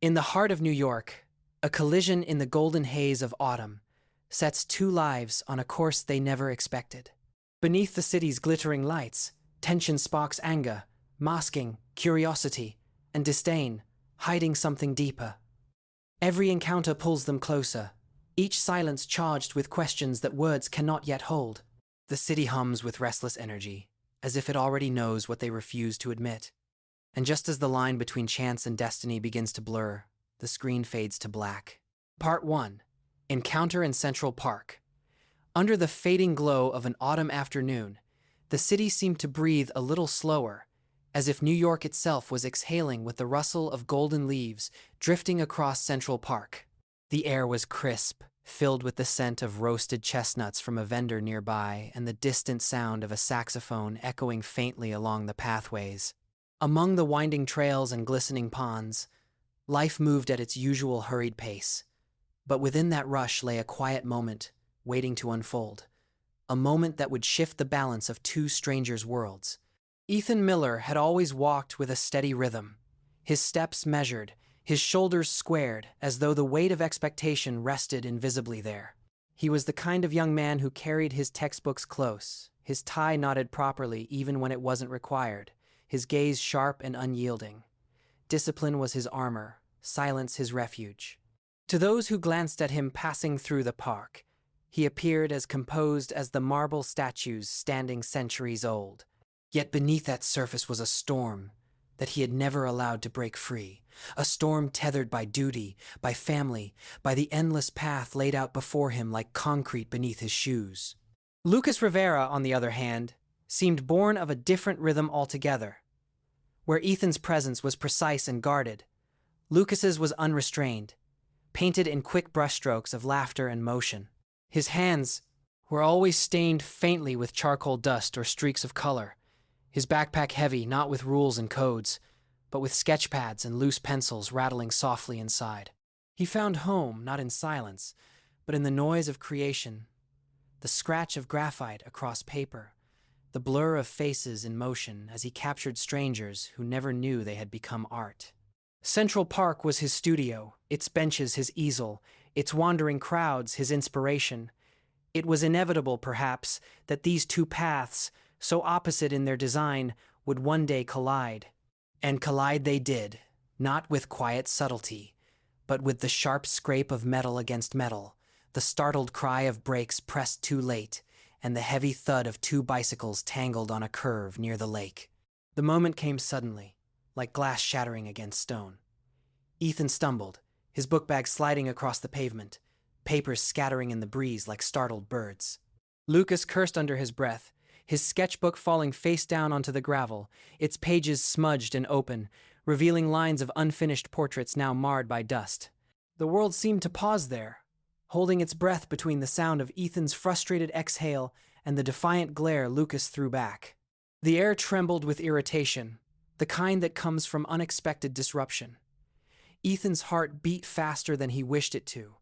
In the heart of New York, a collision in the golden haze of autumn sets two lives on a course they never expected. Beneath the city's glittering lights, tension sparks anger, masking curiosity and disdain, hiding something deeper. Every encounter pulls them closer, each silence charged with questions that words cannot yet hold. The city hums with restless energy, as if it already knows what they refuse to admit. And just as the line between chance and destiny begins to blur, the screen fades to black. Part 1. Encounter in Central Park. Under the fading glow of an autumn afternoon, the city seemed to breathe a little slower, as if New York itself was exhaling with the rustle of golden leaves drifting across Central Park. The air was crisp, filled with the scent of roasted chestnuts from a vendor nearby and the distant sound of a saxophone echoing faintly along the pathways. Among the winding trails and glistening ponds, life moved at its usual hurried pace. But within that rush lay a quiet moment, waiting to unfold. A moment that would shift the balance of two strangers' worlds. Ethan Miller had always walked with a steady rhythm, his steps measured, his shoulders squared, as though the weight of expectation rested invisibly there. He was the kind of young man who carried his textbooks close, his tie knotted properly even when it wasn't required, his gaze sharp and unyielding. Discipline was his armor, silence his refuge. To those who glanced at him passing through the park, he appeared as composed as the marble statues standing centuries old. Yet beneath that surface was a storm that he had never allowed to break free, a storm tethered by duty, by family, by the endless path laid out before him like concrete beneath his shoes. Lucas Rivera, on the other hand, seemed born of a different rhythm altogether. Where Ethan's presence was precise and guarded, Lucas's was unrestrained, painted in quick brushstrokes of laughter and motion. His hands were always stained faintly with charcoal dust or streaks of color, his backpack heavy not with rules and codes, but with sketch pads and loose pencils rattling softly inside. He found home not in silence, but in the noise of creation, the scratch of graphite across paper, the blur of faces in motion as he captured strangers who never knew they had become art. Central Park was his studio, its benches his easel, its wandering crowds his inspiration. It was inevitable, perhaps, that these two paths, so opposite in their design, would one day collide. And collide they did, not with quiet subtlety, but with the sharp scrape of metal against metal, the startled cry of brakes pressed too late, and the heavy thud of two bicycles tangled on a curve near the lake. The moment came suddenly, like glass shattering against stone. Ethan stumbled, his book bag sliding across the pavement, papers scattering in the breeze like startled birds. Lucas cursed under his breath, his sketchbook falling face down onto the gravel, its pages smudged and open, revealing lines of unfinished portraits now marred by dust. The world seemed to pause there, holding its breath between the sound of Ethan's frustrated exhale and the defiant glare Lucas threw back. The air trembled with irritation, the kind that comes from unexpected disruption. Ethan's heart beat faster than he wished it to,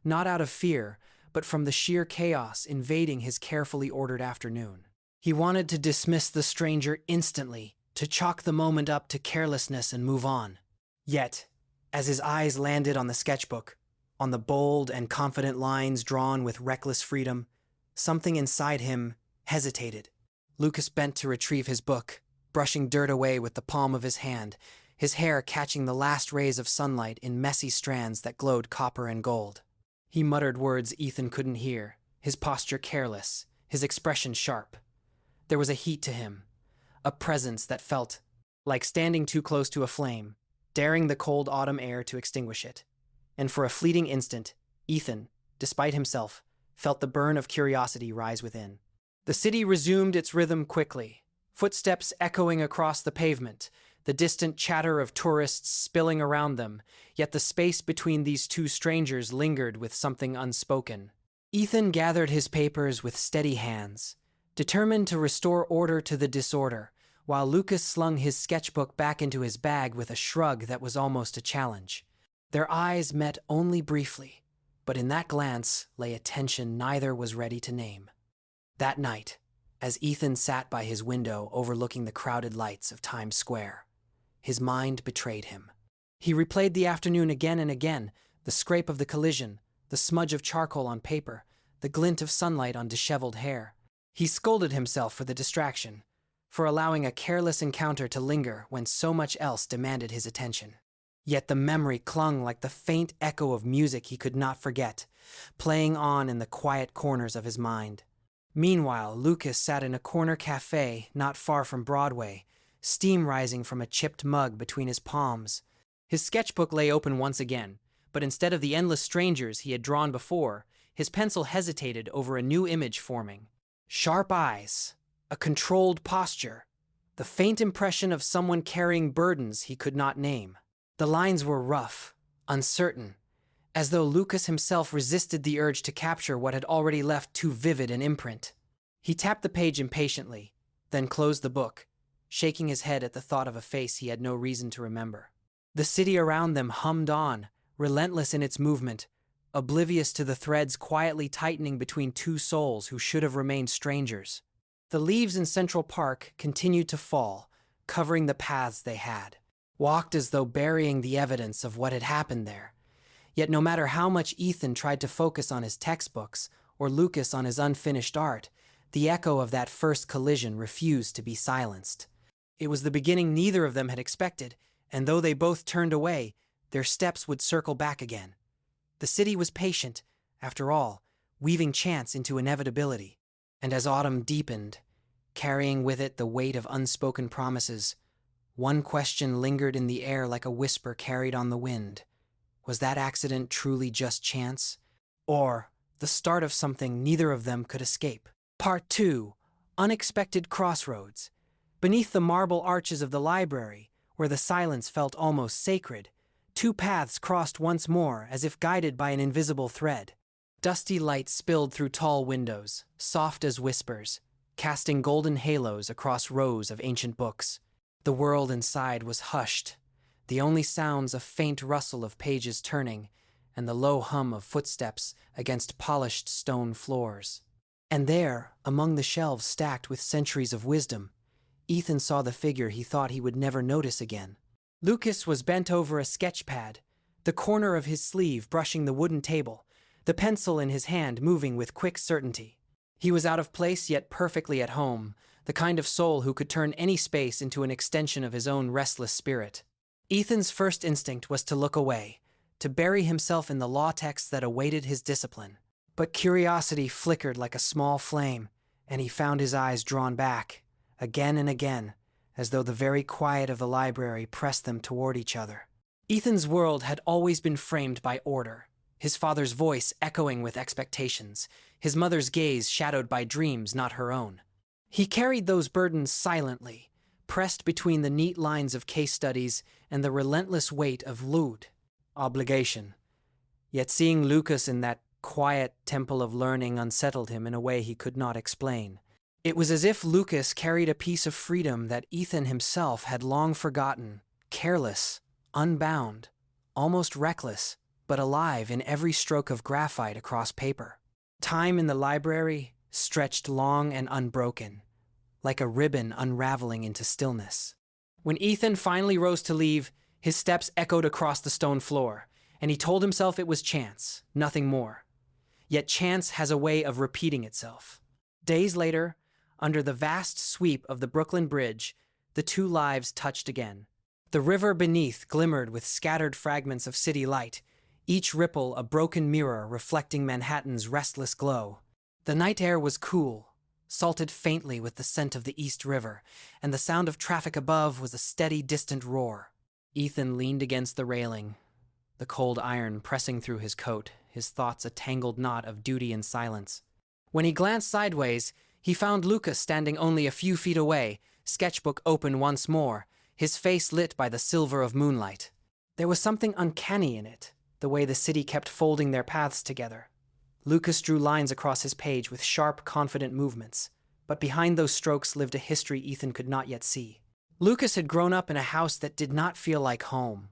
not out of fear, but from the sheer chaos invading his carefully ordered afternoon. He wanted to dismiss the stranger instantly, to chalk the moment up to carelessness and move on. Yet, as his eyes landed on the sketchbook, on the bold and confident lines drawn with reckless freedom, something inside him hesitated. Lucas bent to retrieve his book, brushing dirt away with the palm of his hand, his hair catching the last rays of sunlight in messy strands that glowed copper and gold. He muttered words Ethan couldn't hear, his posture careless, his expression sharp. There was a heat to him, a presence that felt like standing too close to a flame, daring the cold autumn air to extinguish it. And for a fleeting instant, Ethan, despite himself, felt the burn of curiosity rise within. The city resumed its rhythm quickly, footsteps echoing across the pavement, the distant chatter of tourists spilling around them, yet the space between these two strangers lingered with something unspoken. Ethan gathered his papers with steady hands, determined to restore order to the disorder, while Lucas slung his sketchbook back into his bag with a shrug that was almost a challenge. Their eyes met only briefly, but in that glance lay a tension neither was ready to name. That night, as Ethan sat by his window overlooking the crowded lights of Times Square, his mind betrayed him. He replayed the afternoon again and again, the scrape of the collision, the smudge of charcoal on paper, the glint of sunlight on disheveled hair. He scolded himself for the distraction, for allowing a careless encounter to linger when so much else demanded his attention. Yet the memory clung like the faint echo of music he could not forget, playing on in the quiet corners of his mind. Meanwhile, Lucas sat in a corner cafe not far from Broadway, steam rising from a chipped mug between his palms. His sketchbook lay open once again, but instead of the endless strangers he had drawn before, his pencil hesitated over a new image forming. Sharp eyes, a controlled posture, the faint impression of someone carrying burdens he could not name. The lines were rough, uncertain, as though Lucas himself resisted the urge to capture what had already left too vivid an imprint. He tapped the page impatiently, then closed the book, shaking his head at the thought of a face he had no reason to remember. The city around them hummed on, relentless in its movement, oblivious to the threads quietly tightening between two souls who should have remained strangers. The leaves in Central Park continued to fall, covering the paths they had, walked as though burying the evidence of what had happened there. Yet no matter how much Ethan tried to focus on his textbooks or Lucas on his unfinished art, the echo of that first collision refused to be silenced. It was the beginning neither of them had expected, and though they both turned away, their steps would circle back again. The city was patient, after all, weaving chance into inevitability. And as autumn deepened, carrying with it the weight of unspoken promises, one question lingered in the air like a whisper carried on the wind. Was that accident truly just chance? Or the start of something neither of them could escape? Part 2. Unexpected Crossroads. Beneath the marble arches of the library, where the silence felt almost sacred, two paths crossed once more as if guided by an invisible thread. Dusty light spilled through tall windows, soft as whispers, casting golden halos across rows of ancient books. The world inside was hushed, the only sounds a faint rustle of pages turning and the low hum of footsteps against polished stone floors. And there, among the shelves stacked with centuries of wisdom, Ethan saw the figure he thought he would never notice again. Lucas was bent over a sketch pad, the corner of his sleeve brushing the wooden table, the pencil in his hand moving with quick certainty. He was out of place yet perfectly at home, the kind of soul who could turn any space into an extension of his own restless spirit. Ethan's first instinct was to look away, to bury himself in the law text that awaited his discipline. But curiosity flickered like a small flame, and he found his eyes drawn back, again and again, as though the very quiet of the library pressed them toward each other. Ethan's world had always been framed by order, his father's voice echoing with expectations, his mother's gaze shadowed by dreams not her own. He carried those burdens silently, pressed between the neat lines of case studies and the relentless weight of load, obligation. Yet seeing Lucas in that quiet temple of learning unsettled him in a way he could not explain. It was as if Lucas carried a piece of freedom that Ethan himself had long forgotten, careless, unbound, almost reckless, but alive in every stroke of graphite across paper. Time in the library stretched long and unbroken, like a ribbon unraveling into stillness. When Ethan finally rose to leave, his steps echoed across the stone floor, and he told himself it was chance, nothing more. Yet chance has a way of repeating itself. Days later, under the vast sweep of the Brooklyn Bridge, the two lives touched again. The river beneath glimmered with scattered fragments of city light, each ripple a broken mirror reflecting Manhattan's restless glow. The night air was cool, salted faintly with the scent of the East River, and the sound of traffic above was a steady, distant roar. Ethan leaned against the railing, the cold iron pressing through his coat, his thoughts a tangled knot of duty and silence. When he glanced sideways, he found Lucas standing only a few feet away, sketchbook open once more, his face lit by the silver of moonlight. There was something uncanny in it, the way the city kept folding their paths together. Lucas drew lines across his page with sharp, confident movements, but behind those strokes lived a history Ethan could not yet see. Lucas had grown up in a house that did not feel like home,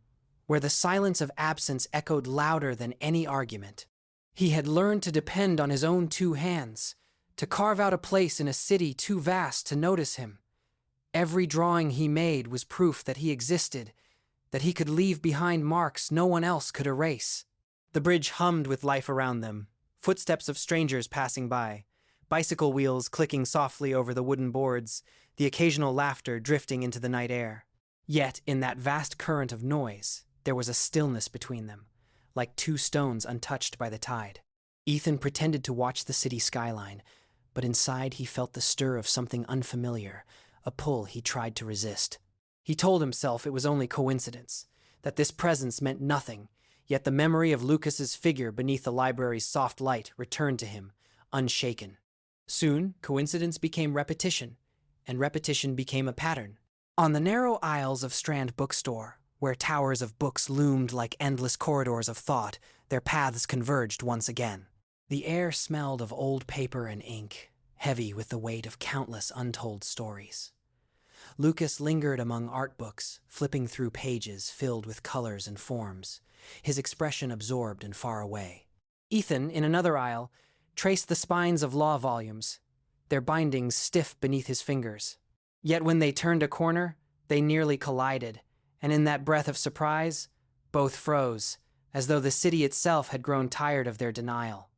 where the silence of absence echoed louder than any argument. He had learned to depend on his own two hands, to carve out a place in a city too vast to notice him. Every drawing he made was proof that he existed, that he could leave behind marks no one else could erase. The bridge hummed with life around them, footsteps of strangers passing by, bicycle wheels clicking softly over the wooden boards, the occasional laughter drifting into the night air. Yet, in that vast current of noise, there was a stillness between them, like two stones untouched by the tide. Ethan pretended to watch the city skyline, but inside he felt the stir of something unfamiliar, a pull he tried to resist. He told himself it was only coincidence, that this presence meant nothing, yet the memory of Lucas's figure beneath the library's soft light returned to him, unshaken. Soon, coincidence became repetition, and repetition became a pattern. On the narrow aisles of Strand Bookstore, where towers of books loomed like endless corridors of thought, their paths converged once again. The air smelled of old paper and ink, heavy with the weight of countless untold stories. Lucas lingered among art books, flipping through pages filled with colors and forms, his expression absorbed and far away. Ethan, in another aisle, traced the spines of law volumes, their bindings stiff beneath his fingers. Yet when they turned a corner, they nearly collided, and in that breath of surprise, both froze, as though the city itself had grown tired of their denial.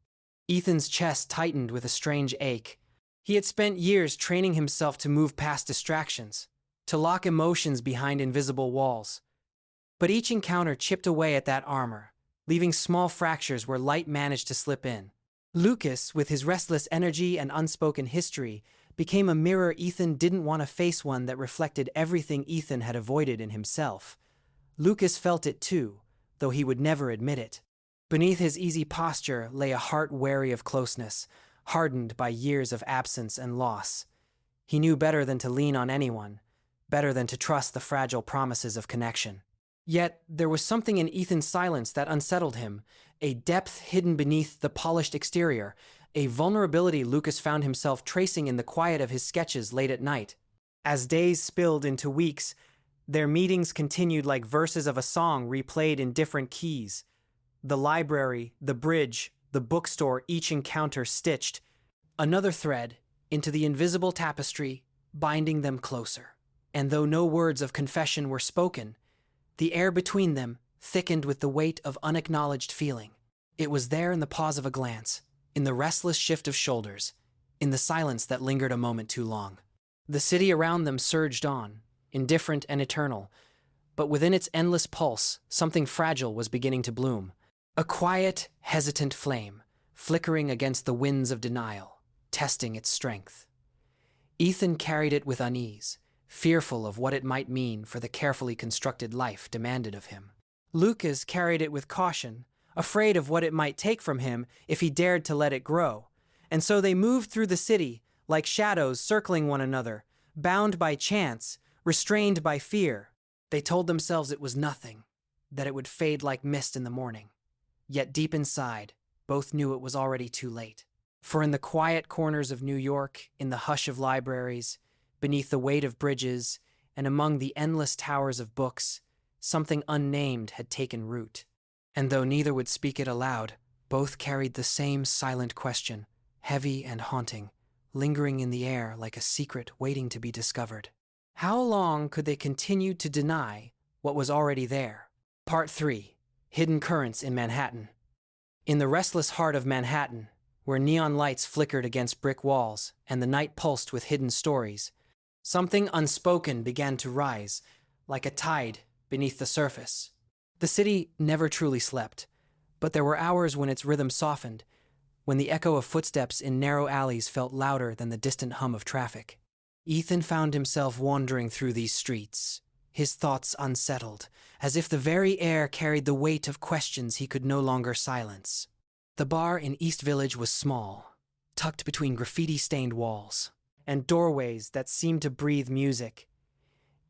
Ethan's chest tightened with a strange ache. He had spent years training himself to move past distractions, to lock emotions behind invisible walls. But each encounter chipped away at that armor, leaving small fractures where light managed to slip in. Lucas, with his restless energy and unspoken history, became a mirror Ethan didn't want to face, one that reflected everything Ethan had avoided in himself. Lucas felt it too, though he would never admit it. Beneath his easy posture lay a heart wary of closeness, hardened by years of absence and loss. He knew better than to lean on anyone, better than to trust the fragile promises of connection. Yet there was something in Ethan's silence that unsettled him, a depth hidden beneath the polished exterior, a vulnerability Lucas found himself tracing in the quiet of his sketches late at night. As days spilled into weeks, their meetings continued like verses of a song replayed in different keys. The library, the bridge, the bookstore, each encounter stitched another thread into the invisible tapestry, binding them closer. And though no words of confession were spoken, the air between them thickened with the weight of unacknowledged feeling. It was there in the pause of a glance, in the restless shift of shoulders, in the silence that lingered a moment too long. The city around them surged on, indifferent and eternal, but within its endless pulse, something fragile was beginning to bloom. A quiet, hesitant flame, flickering against the winds of denial, testing its strength. Ethan carried it with unease, fearful of what it might mean for the carefully constructed life demanded of him. Lucas carried it with caution, afraid of what it might take from him if he dared to let it grow. And so they moved through the city, like shadows circling one another, bound by chance, restrained by fear. They told themselves it was nothing, that it would fade like mist in the morning. Yet deep inside, both knew it was already too late. For in the quiet corners of New York, in the hush of libraries, beneath the weight of bridges, and among the endless towers of books, something unnamed had taken root. And though neither would speak it aloud, both carried the same silent question, heavy and haunting, lingering in the air like a secret waiting to be discovered. How long could they continue to deny what was already there? Part 3. Hidden Currents in Manhattan. In the restless heart of Manhattan, where neon lights flickered against brick walls and the night pulsed with hidden stories, something unspoken began to rise, like a tide beneath the surface. The city never truly slept, but there were hours when its rhythm softened, when the echo of footsteps in narrow alleys felt louder than the distant hum of traffic. Ethan found himself wandering through these streets, his thoughts unsettled, as if the very air carried the weight of questions he could no longer silence. The bar in East Village was small, tucked between graffiti-stained walls, and doorways that seemed to breathe music.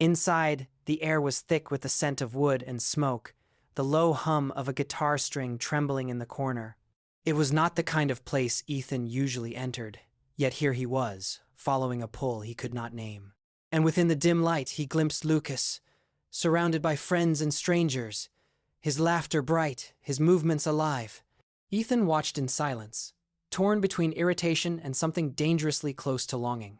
Inside, the air was thick with the scent of wood and smoke, the low hum of a guitar string trembling in the corner. It was not the kind of place Ethan usually entered, yet here he was, following a pull he could not name. And within the dim light he glimpsed Lucas, surrounded by friends and strangers, his laughter bright, his movements alive. Ethan watched in silence, torn between irritation and something dangerously close to longing.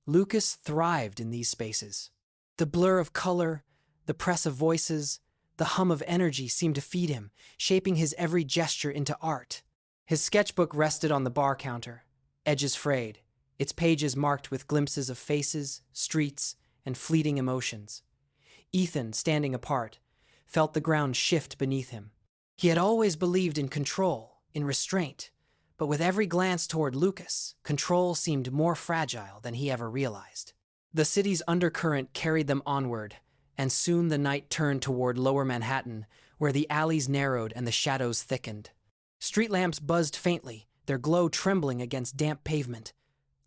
Lucas thrived in these spaces. The blur of color, The press of voices, the hum of energy seemed to feed him, shaping his every gesture into art. His sketchbook rested on the bar counter, edges frayed, its pages marked with glimpses of faces, streets, and fleeting emotions. Ethan, standing apart, felt the ground shift beneath him. He had always believed in control, in restraint, but with every glance toward Lucas, control seemed more fragile than he ever realized. The city's undercurrent carried them onward, and soon the night turned toward Lower Manhattan, where the alleys narrowed and the shadows thickened. Street lamps buzzed faintly, their glow trembling against damp pavement.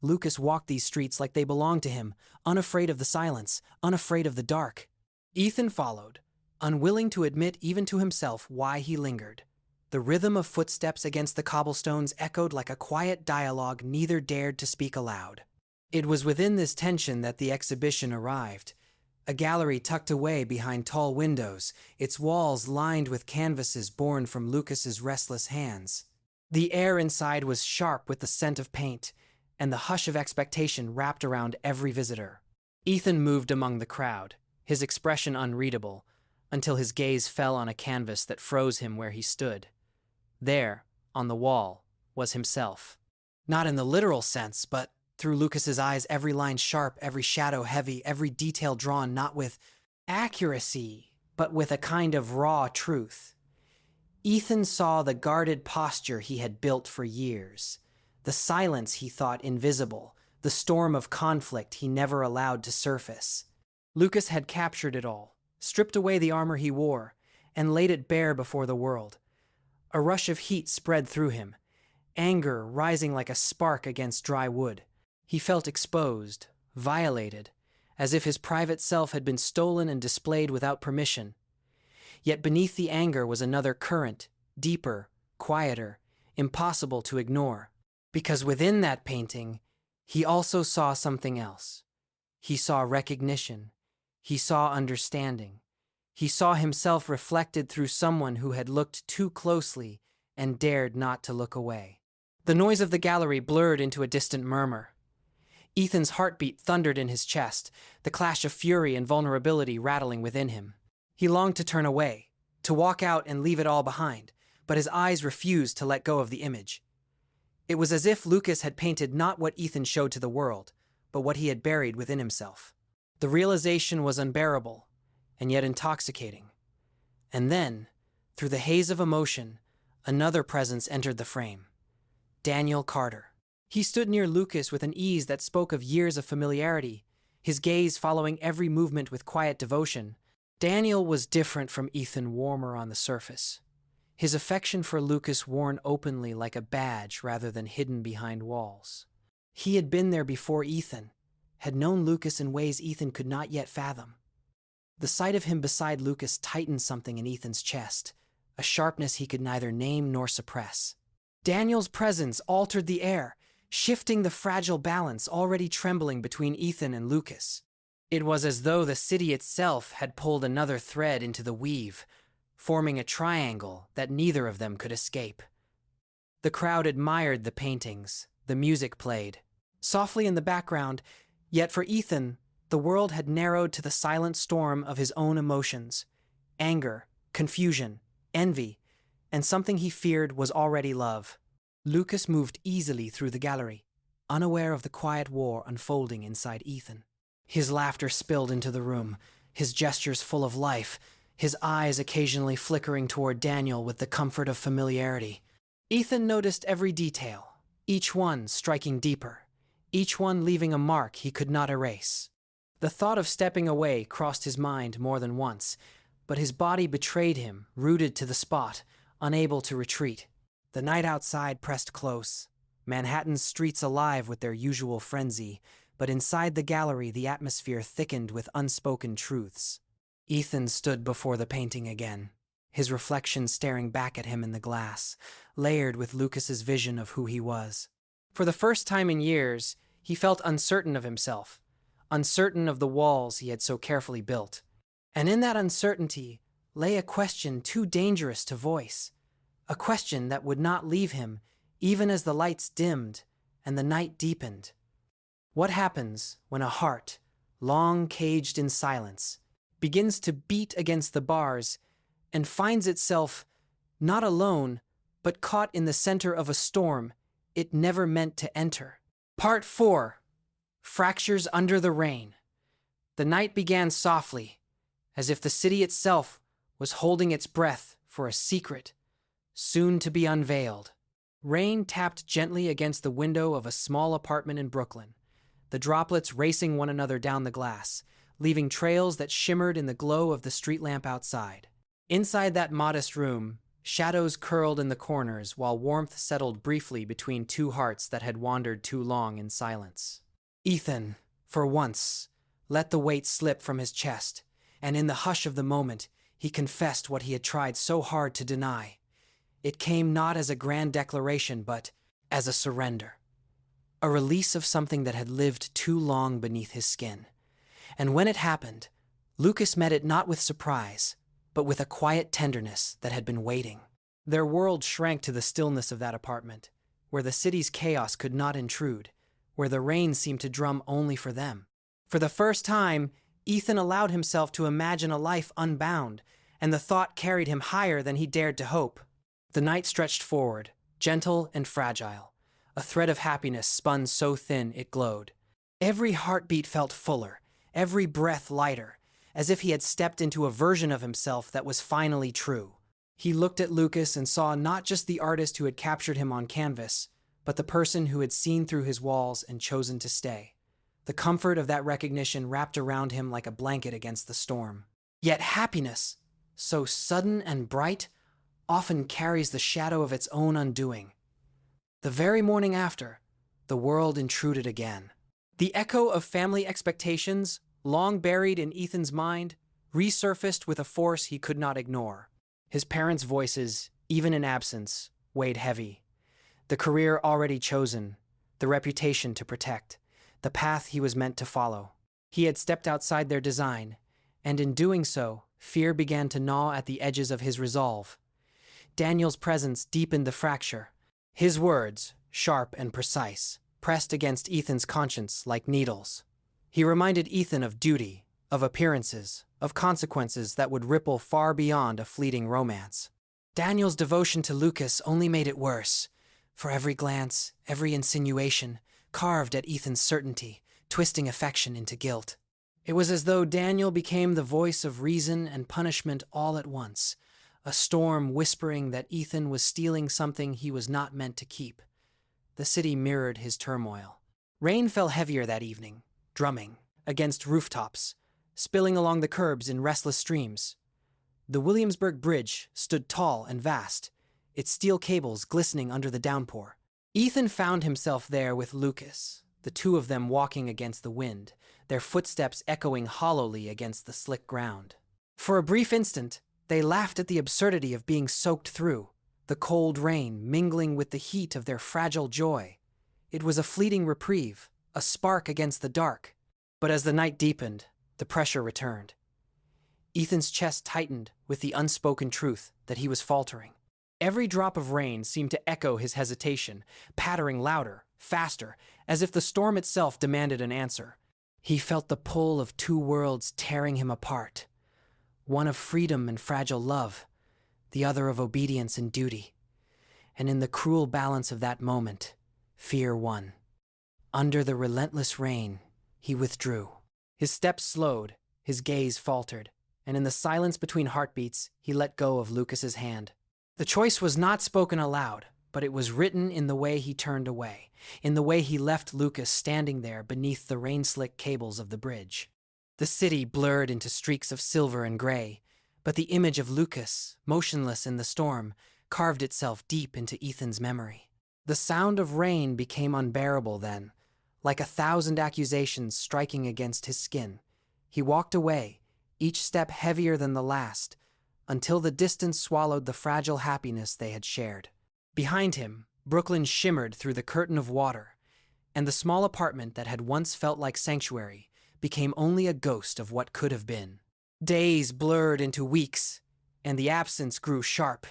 Lucas walked these streets like they belonged to him, unafraid of the silence, unafraid of the dark. Ethan followed, unwilling to admit even to himself why he lingered. The rhythm of footsteps against the cobblestones echoed like a quiet dialogue neither dared to speak aloud. It was within this tension that the exhibition arrived. A gallery tucked away behind tall windows, its walls lined with canvases born from Lucas's restless hands. The air inside was sharp with the scent of paint, and the hush of expectation wrapped around every visitor. Ethan moved among the crowd, his expression unreadable, until his gaze fell on a canvas that froze him where he stood. There, on the wall, was himself. Not in the literal sense, but through Lucas's eyes, every line sharp, every shadow heavy, every detail drawn not with accuracy, but with a kind of raw truth. Ethan saw the guarded posture he had built for years, the silence he thought invisible, the storm of conflict he never allowed to surface. Lucas had captured it all, stripped away the armor he wore, and laid it bare before the world. A rush of heat spread through him, anger rising like a spark against dry wood. He felt exposed, violated, as if his private self had been stolen and displayed without permission. Yet beneath the anger was another current, deeper, quieter, impossible to ignore. Because within that painting, he also saw something else. He saw recognition. He saw understanding. He saw himself reflected through someone who had looked too closely and dared not to look away. The noise of the gallery blurred into a distant murmur. Ethan's heartbeat thundered in his chest, the clash of fury and vulnerability rattling within him. He longed to turn away, to walk out and leave it all behind, but his eyes refused to let go of the image. It was as if Lucas had painted not what Ethan showed to the world, but what he had buried within himself. The realization was unbearable, and yet intoxicating. And then, through the haze of emotion, another presence entered the frame. Daniel Carter. He stood near Lucas with an ease that spoke of years of familiarity, his gaze following every movement with quiet devotion. Daniel was different from Ethan, warmer on the surface. His affection for Lucas worn openly like a badge rather than hidden behind walls. He had been there before Ethan, had known Lucas in ways Ethan could not yet fathom. The sight of him beside Lucas tightened something in Ethan's chest, a sharpness he could neither name nor suppress. Daniel's presence altered the air, shifting the fragile balance already trembling between Ethan and Lucas. It was as though the city itself had pulled another thread into the weave, forming a triangle that neither of them could escape. The crowd admired the paintings, the music played, softly in the background, yet for Ethan, the world had narrowed to the silent storm of his own emotions. Anger, confusion, envy, and something he feared was already love. Lucas moved easily through the gallery, unaware of the quiet war unfolding inside Ethan. His laughter spilled into the room, his gestures full of life, his eyes occasionally flickering toward Daniel with the comfort of familiarity. Ethan noticed every detail, each one striking deeper, each one leaving a mark he could not erase. The thought of stepping away crossed his mind more than once, but his body betrayed him, rooted to the spot, unable to retreat. The night outside pressed close, Manhattan's streets alive with their usual frenzy, but inside the gallery the atmosphere thickened with unspoken truths. Ethan stood before the painting again, his reflection staring back at him in the glass, layered with Lucas's vision of who he was. For the first time in years, he felt uncertain of himself, uncertain of the walls he had so carefully built. And in that uncertainty lay a question too dangerous to voice, a question that would not leave him even as the lights dimmed and the night deepened. What happens when a heart, long caged in silence, begins to beat against the bars, and finds itself not alone, but caught in the center of a storm it never meant to enter. Part 4. Fractures under the rain. The night began softly, as if the city itself was holding its breath for a secret, soon to be unveiled. Rain tapped gently against the window of a small apartment in Brooklyn, the droplets racing one another down the glass, leaving trails that shimmered in the glow of the street lamp outside. Inside that modest room, shadows curled in the corners while warmth settled briefly between two hearts that had wandered too long in silence. Ethan, for once, let the weight slip from his chest, and in the hush of the moment, he confessed what he had tried so hard to deny. It came not as a grand declaration, but as a surrender. A release of something that had lived too long beneath his skin. And when it happened, Lucas met it not with surprise, but with a quiet tenderness that had been waiting. Their world shrank to the stillness of that apartment, where the city's chaos could not intrude, where the rain seemed to drum only for them. For the first time, Ethan allowed himself to imagine a life unbound, and the thought carried him higher than he dared to hope. The night stretched forward, gentle and fragile. A thread of happiness spun so thin it glowed. Every heartbeat felt fuller, every breath lighter, as if he had stepped into a version of himself that was finally true. He looked at Lucas and saw not just the artist who had captured him on canvas, but the person who had seen through his walls and chosen to stay. The comfort of that recognition wrapped around him like a blanket against the storm. Yet happiness, so sudden and bright, often carries the shadow of its own undoing. The very morning after, the world intruded again. The echo of family expectations, long buried in Ethan's mind, resurfaced with a force he could not ignore. His parents' voices, even in absence, weighed heavy. The career already chosen, the reputation to protect, the path he was meant to follow. He had stepped outside their design, and in doing so, fear began to gnaw at the edges of his resolve. Daniel's presence deepened the fracture. His words, sharp and precise, pressed against Ethan's conscience like needles. He reminded Ethan of duty, of appearances, of consequences that would ripple far beyond a fleeting romance. Daniel's devotion to Lucas only made it worse, for every glance, every insinuation, carved at Ethan's certainty, twisting affection into guilt. It was as though Daniel became the voice of reason and punishment all at once, a storm whispering that Ethan was stealing something he was not meant to keep. The city mirrored his turmoil. Rain fell heavier that evening, drumming against rooftops, spilling along the curbs in restless streams. The Williamsburg Bridge stood tall and vast, its steel cables glistening under the downpour. Ethan found himself there with Lucas, the two of them walking against the wind, their footsteps echoing hollowly against the slick ground. For a brief instant, they laughed at the absurdity of being soaked through, the cold rain mingling with the heat of their fragile joy. It was a fleeting reprieve, a spark against the dark. But as the night deepened, the pressure returned. Ethan's chest tightened with the unspoken truth that he was faltering. Every drop of rain seemed to echo his hesitation, pattering louder, faster, as if the storm itself demanded an answer. He felt the pull of two worlds tearing him apart, one of freedom and fragile love, the other of obedience and duty. And in the cruel balance of that moment, fear won. Under the relentless rain, he withdrew. His steps slowed, his gaze faltered, and in the silence between heartbeats, he let go of Lucas's hand. The choice was not spoken aloud, but it was written in the way he turned away, in the way he left Lucas standing there beneath the rain-slick cables of the bridge. The city blurred into streaks of silver and gray, but the image of Lucas, motionless in the storm, carved itself deep into Ethan's memory. The sound of rain became unbearable then, like 1,000 accusations striking against his skin. He walked away, each step heavier than the last, until the distance swallowed the fragile happiness they had shared. Behind him, Brooklyn shimmered through the curtain of water, and the small apartment that had once felt like sanctuary became only a ghost of what could have been. Days blurred into weeks, and the absence grew sharp.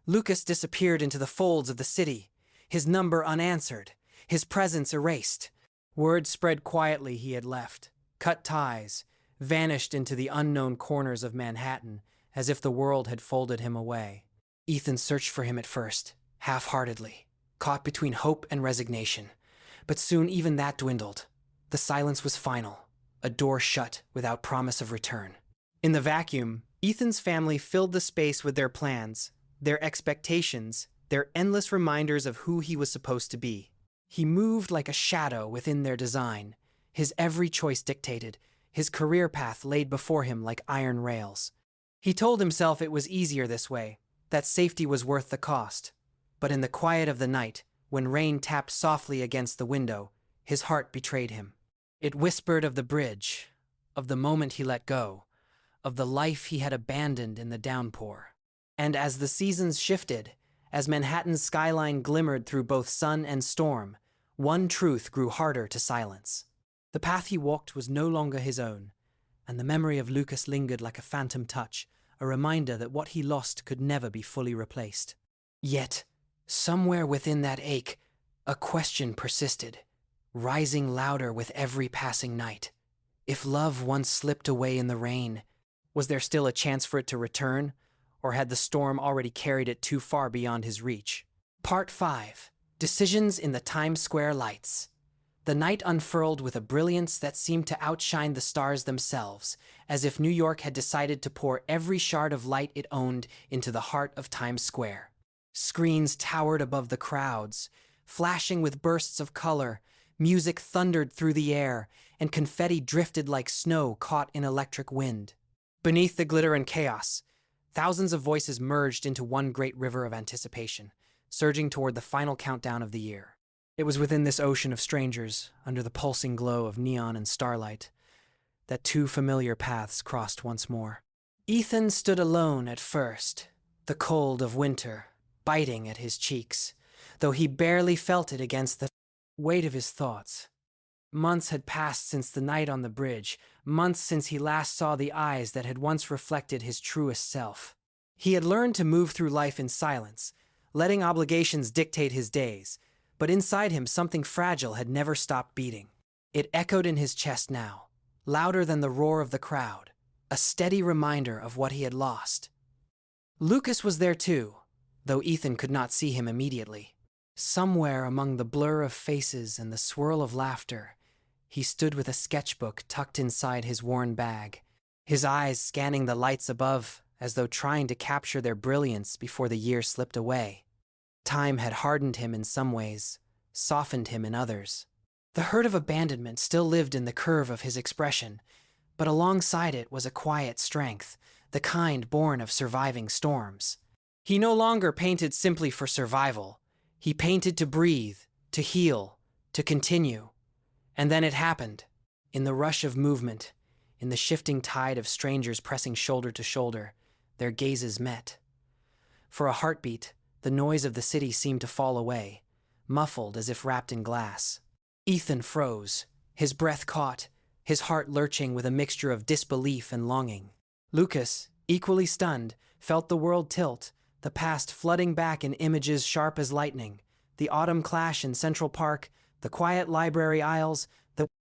Lucas disappeared into the folds of the city, his number unanswered, his presence erased. Word spread quietly he had left, cut ties, vanished into the unknown corners of Manhattan as if the world had folded him away. Ethan searched for him at first, half-heartedly, caught between hope and resignation. But soon even that dwindled. The silence was final, a door shut without promise of return. In the vacuum, Ethan's family filled the space with their plans, their expectations, their endless reminders of who he was supposed to be. He moved like a shadow within their design, his every choice dictated, his career path laid before him like iron rails. He told himself it was easier this way, that safety was worth the cost. But in the quiet of the night, when rain tapped softly against the window, his heart betrayed him. It whispered of the bridge, of the moment he let go, of the life he had abandoned in the downpour. And as the seasons shifted, as Manhattan's skyline glimmered through both sun and storm, one truth grew harder to silence. The path he walked was no longer his own, and the memory of Lucas lingered like a phantom touch, a reminder that what he lost could never be fully replaced. Yet, somewhere within that ache, a question persisted, rising louder with every passing night. If love once slipped away in the rain, was there still a chance for it to return, or had the storm already carried it too far beyond his reach? Part 5. Decisions in the Times Square Lights. The night unfurled with a brilliance that seemed to outshine the stars themselves, as if New York had decided to pour every shard of light it owned into the heart of Times Square. Screens towered above the crowds, flashing with bursts of color, music thundered through the air, and confetti drifted like snow caught in electric wind. Beneath the glitter and chaos, thousands of voices merged into one great river of anticipation, surging toward the final countdown of the year. It was within this ocean of strangers, under the pulsing glow of neon and starlight, that two familiar paths crossed once more. Ethan stood alone at first, the cold of winter biting at his cheeks, though he barely felt it against the weight of his thoughts. Months had passed since the night on the bridge, months since he last saw the eyes that had once reflected his truest self. He had learned to move through life in silence, letting obligations dictate his days, but inside him something fragile had never stopped beating. It echoed in his chest now, louder than the roar of the crowd, a steady reminder of what he had lost. Lucas was there too, though Ethan could not see him immediately. Somewhere among the blur of faces and the swirl of laughter, he stood with a sketchbook tucked inside his worn bag, his eyes scanning the lights above as though trying to capture their brilliance before the year slipped away. Time had hardened him in some ways, softened him in others. The hurt of abandonment still lived in the curve of his expression, but alongside it was a quiet strength, the kind born of surviving storms. He no longer painted simply for survival. He painted to breathe, to heal, to continue. And then it happened. In the rush of movement, in the shifting tide of strangers pressing shoulder to shoulder, their gazes met. For a heartbeat, the noise of the city seemed to fall away, muffled as if wrapped in glass. Ethan froze, his breath caught, his heart lurching with a mixture of disbelief and longing. Lucas, equally stunned, felt the world tilt, the past flooding back in images sharp as lightning, the autumn clash in Central Park, the quiet library aisles,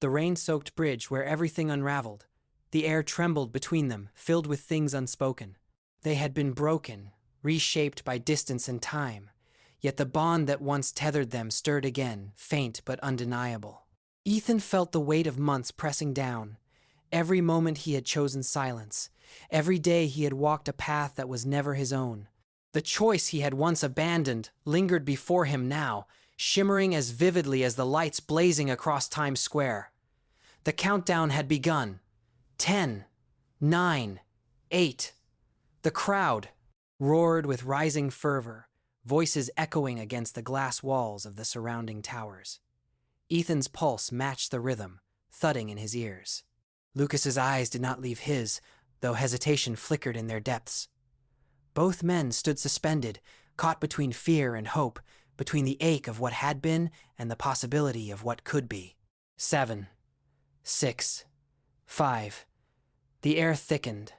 the rain-soaked bridge where everything unraveled. The air trembled between them, filled with things unspoken. They had been broken, reshaped by distance and time, yet the bond that once tethered them stirred again, faint but undeniable. Ethan felt the weight of months pressing down. Every moment he had chosen silence. Every day he had walked a path that was never his own. The choice he had once abandoned lingered before him now, shimmering as vividly as the lights blazing across Times Square. The countdown had begun. 10, 9, 8. The crowd roared with rising fervor, voices echoing against the glass walls of the surrounding towers. Ethan's pulse matched the rhythm, thudding in his ears. Lucas's eyes did not leave his, though hesitation flickered in their depths. Both men stood suspended, caught between fear and hope, between the ache of what had been and the possibility of what could be. 7, 6, 5. The air thickened,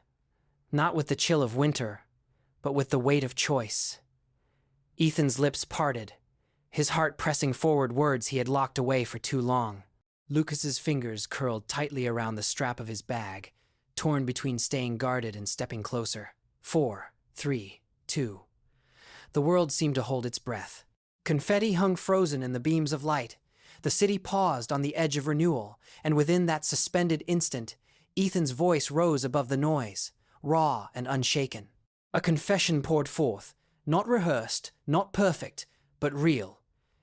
not with the chill of winter, but with the weight of choice. Ethan's lips parted, his heart pressing forward words he had locked away for too long. Lucas's fingers curled tightly around the strap of his bag, torn between staying guarded and stepping closer. 4, 3, 2. The world seemed to hold its breath. Confetti hung frozen in the beams of light. The city paused on the edge of renewal, and within that suspended instant, Ethan's voice rose above the noise, raw and unshaken. A confession poured forth, not rehearsed, not perfect, but real.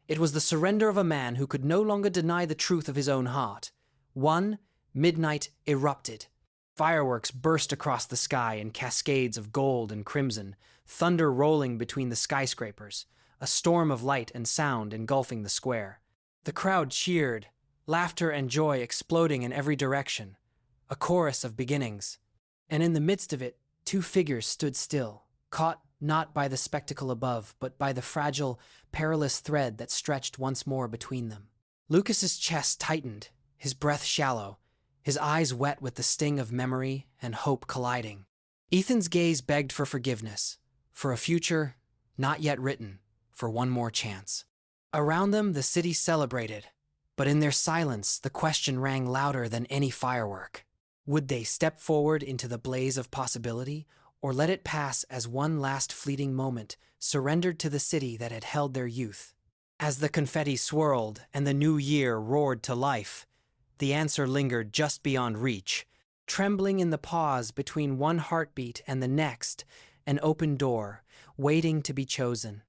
It was the surrender of a man who could no longer deny the truth of his own heart. Midnight erupted. Fireworks burst across the sky in cascades of gold and crimson, thunder rolling between the skyscrapers, a storm of light and sound engulfing the square. The crowd cheered, laughter and joy exploding in every direction, a chorus of beginnings. And in the midst of it, two figures stood still, caught not by the spectacle above, but by the fragile, perilous thread that stretched once more between them. Lucas's chest tightened, his breath shallow, his eyes wet with the sting of memory and hope colliding. Ethan's gaze begged for forgiveness, for a future not yet written, for one more chance. Around them, the city celebrated, but in their silence, the question rang louder than any firework. Would they step forward into the blaze of possibility, or let it pass as one last fleeting moment, surrendered to the city that had held their youth? As the confetti swirled and the new year roared to life, the answer lingered just beyond reach, trembling in the pause between one heartbeat and the next, an open door, waiting to be chosen.